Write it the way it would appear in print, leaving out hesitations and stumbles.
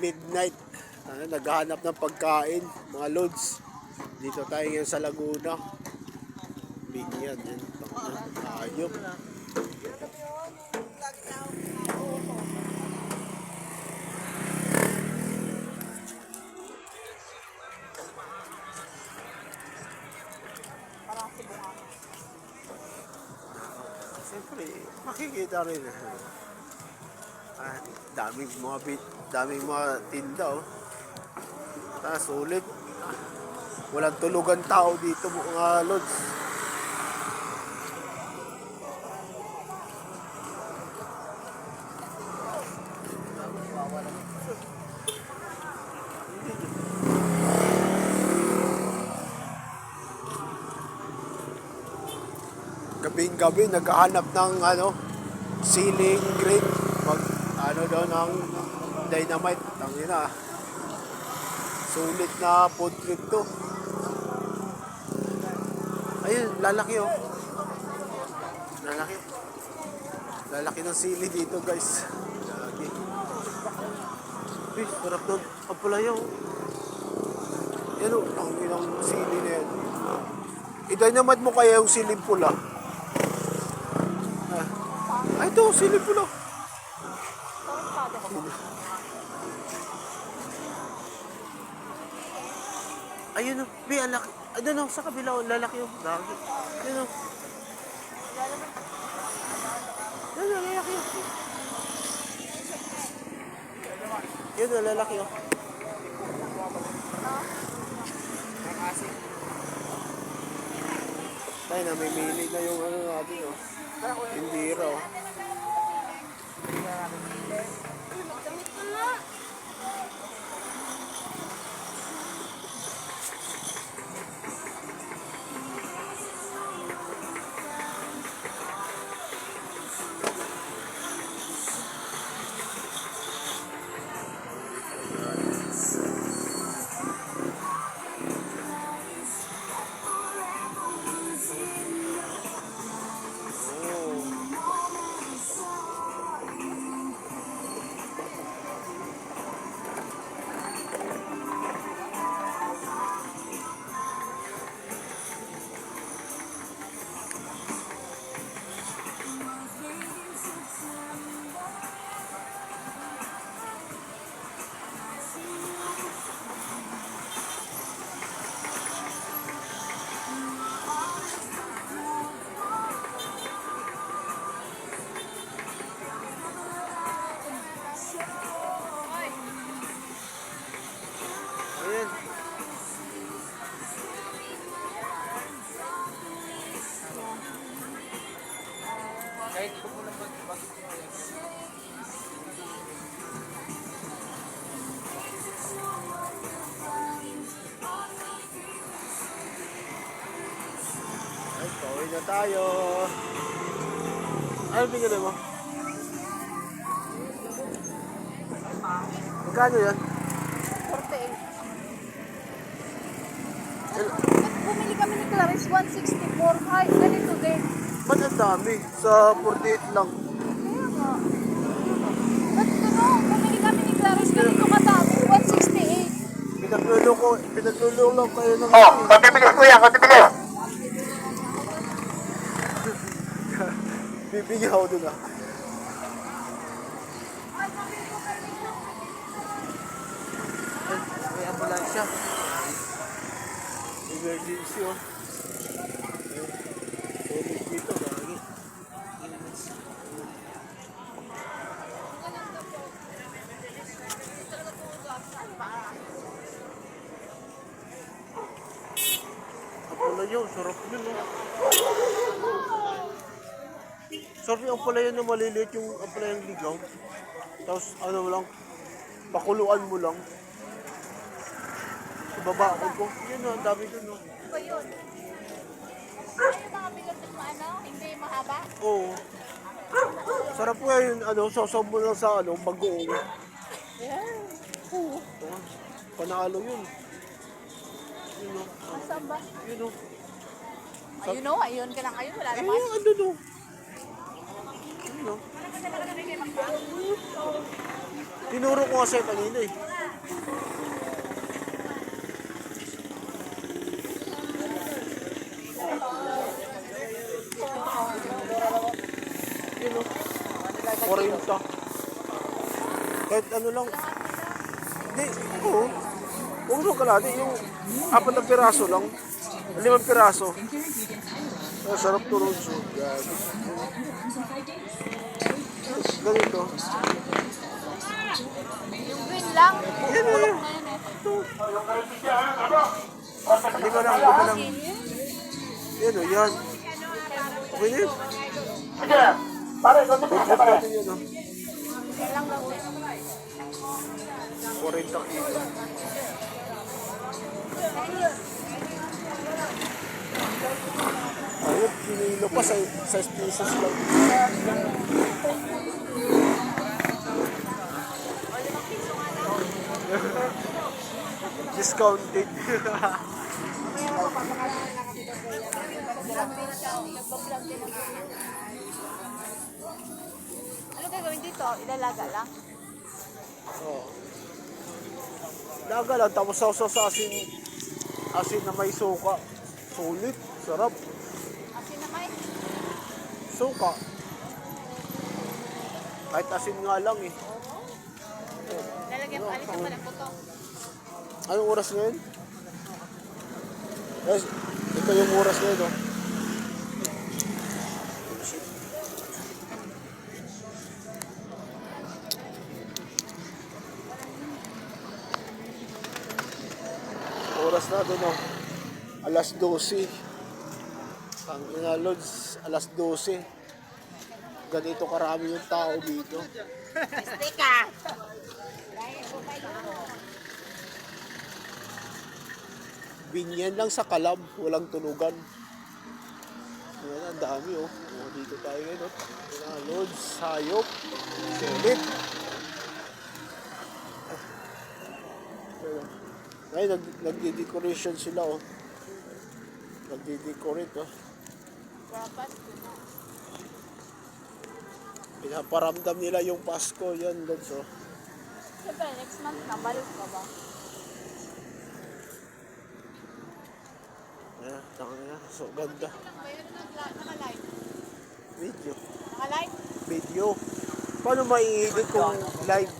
Midnight. Naghahanap ng pagkain, mga lods. Dito tayo ngayon sa Laguna. Binyan yan. Ayop. Siyempre, makikita rin. Daming mga tinda, oh. Sulit. Walang tulugan tao dito, mga lods. Gabing-gabi naghahanap ng ceiling grid, ng dynamite. Tangina, sulit na food trip to. Ayun, lalaki, oh. Lalaki ng sili dito, guys. Lagi. Sarap doon. Ang palayaw. Yan, oh. Ang ilang sili na yan. I-dynamite mo kaya yung siling pula. Ay, ito, siling pula. Ayun, oh. Ang laki. Ayun, oh, sa kabila, oh. Lalaki, oh. Lagi. Ayun, oh. Ayun, oh, lalaki, oh. Ayun, oh, lalaki, oh. Tayo na, may mili na yung natin, oh. Hindi raw. Kahit ko muna pag-bakit mo yan. Ay, pauwi na tayo. Ano binili mo? Magkano yan? 48. Bumili kami ni Clarice, 164. Ay, ganito din. Ba't ang dami? Sa 48 lang. Kaya nga. Ba't bumili kami ni Clarice, ganito kadami, 168. Pinaglulong lang kayo ng... Oh, konti-bilis kuya, konti-bilis. Bibigyan ako dun, ah. May ambulansya. Emergency, oh. Solid dito, lagi. Apula yun, sarap yun, oh. Sarap yung apula yun na maliliit, yung apula yung ligaw. Tapos lang, pakuluan mo lang. Ibaba ko. Yun, oh, ang dami dun, oh. Ba yun? Ano yung mga bilog na hindi mahaba? Oo. Sarap po yun, sausaw mo lang sa bagoong. Yeah. Oo. Panalo yun. Yun, oh. Asan ba? Yun, oh. Ayun o, ayun ka lang ayun, wala naman. Ano, no? Yun, oh. Tinuro ko kasi kanina eh. Yun o. 40. Kahit ano lang. Hindi, oo. Huwag nung kalati. Yung 4 na piraso lang. 5 piraso. Ang sarap tulog siya. Ganito. Yung green lang. Yan eh. Ayun eh. Hindi ka lang, hindi ka lang. Yan o, yan. Okay na yun. Sige, pare, konti bilis na pare. Natin yun o. Yan lang daw. 40 kilo. Ayun, pinilo pa sa 6 pieces lang. Discounted. Ano gagawin dito? Ilalaga lang? Oo. Daga lang, tapos sausaw sa asin. Asin na may suka. Sulit, sarap. Asin na kayo. Suka. Kahit asin nga lang eh. Lalagyan pa, alisin pa ng puto. Anong oras ngayon? Guys, ito yung oras ngayon oh. Oras na doon oh. Alas 12. Ang inalods, alas 12. Ganito karami yung tao dito. Binyan lang sa Kalab, walang tunugan. Ayan, ang dami oh. Dito tayo ngayon oh. Inalods, hayop, sulit. Ay, nagde-decoration sila oh. Nagde-decorate oh. Rapas ko na. Pinaparamdam nila yung Pasko, yan Lods oh. Siyempre, next month na, balik ka ba? Ayan, tanga na. So, ganda. Naka-live? Video. Naka-live? Video. Paano maiidit kung live?